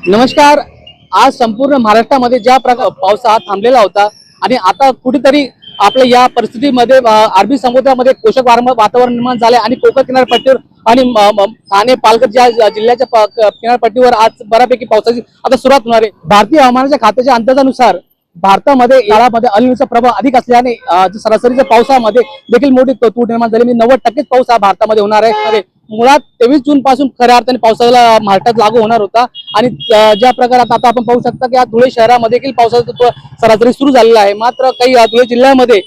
नमस्कार। आज संपूर्ण महाराष्ट्रामध्ये ज्या प्रकार पाऊस हा थांबलेला होता आणि आता कुठेतरी आपल्या या परिस्थितीमध्ये अरबी समुद्रामध्ये पोषक वातावरण निर्माण झाले आणि कोकण किनारपट्टीवर आणि ठाणे पालघर ज्या जिल्ह्याच्या किनारपट्टीवर आज बऱ्यापैकी पावसाची आता सुरुवात होणार आहे। भारतीय हवामानाच्या खात्याच्या अंदाजानुसार भारतामध्ये काळामध्ये अल निनोचा प्रभाव अधिक असल्याने सरासरीच्या पावसामध्ये देखील मोठी तूट निर्माण झाली। 90% पाऊस हा भारतामध्ये होणार आहे। मुळात 23 जून पासून खऱ्या अर्थाने पावसाला महाराष्ट्रात लागू होणार होता आणि ज्या प्रकारात आता आपण पाहू शकता की आज धुळे शहरामध्ये देखील पावसाचा सरासरी सुरू झालेला आहे। मात्र काही धुळे जिल्ह्यामध्ये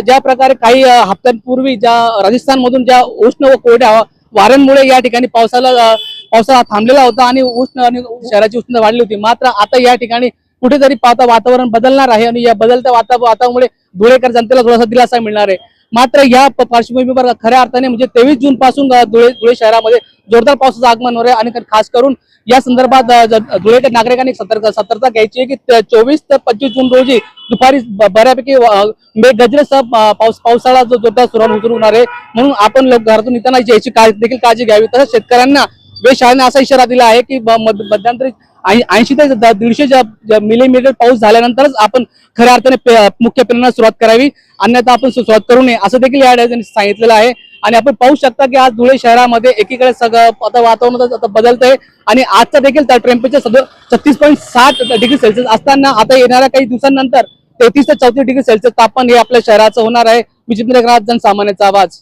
ज्या प्रकारे काही हप्त्यांपूर्वी ज्या राजस्थानमधून ज्या उष्ण व कोरड्या वाऱ्यांमुळे या ठिकाणी पावसाळा थांबलेला होता आणि शहराची उष्णता वाढली होती। मात्र आता या ठिकाणी कुठेतरी पाहता वातावरण बदलणार आहे आणि या बदलत्या वातावरणामुळे धुळेकर जनतेला थोडासा दिलासा मिळणार आहे। मात्र या पार्श्वभूमीवर खऱ्या अर्थाने म्हणजे 23 जून पासून धुळे शहरामध्ये जोरदार पावसाचं आगमन होणार आहे आणि खास करून या संदर्भात धुळेकर नागरिकांनी सतर्कता घ्यायची आहे की 24 ते 25 जून रोजी दुपारी बऱ्यापैकी मेघगर्जनेसह पावसाळा जो जोरदार सुरू होणार आहे। म्हणून आपण लोक घरातून निघताना याची देखील काळजी घ्यावी। तसंच शेतकऱ्यांना वेधशाळेने असा इशारा दिला आहे की मध्यंतरी 80 ते 150 मिलीमीटर पाऊस झाल्यानंतरच आपण खऱ्या अर्थाने मुख्य पेरणीला सुरुवात करावी, अन्यथा आपण सुरुवात करू नये असं देखील या ठिकाणी सांगितलेलं आहे। आणि आपण पाहू शकता की आज धुळे शहरामध्ये एकीकडे सगळं आता वातावरण आता बदलतंय आणि आजचा देखील टेम्परेचर 36.7 डिग्री सेल्सिअस असताना आता येणाऱ्या काही दिवसांनंतर 33 ते 34 डिग्री सेल्सिअस तापमान हे आपल्या शहराचं होणार आहे। मी जितेंद्र, जनसामान्याचा आवाज।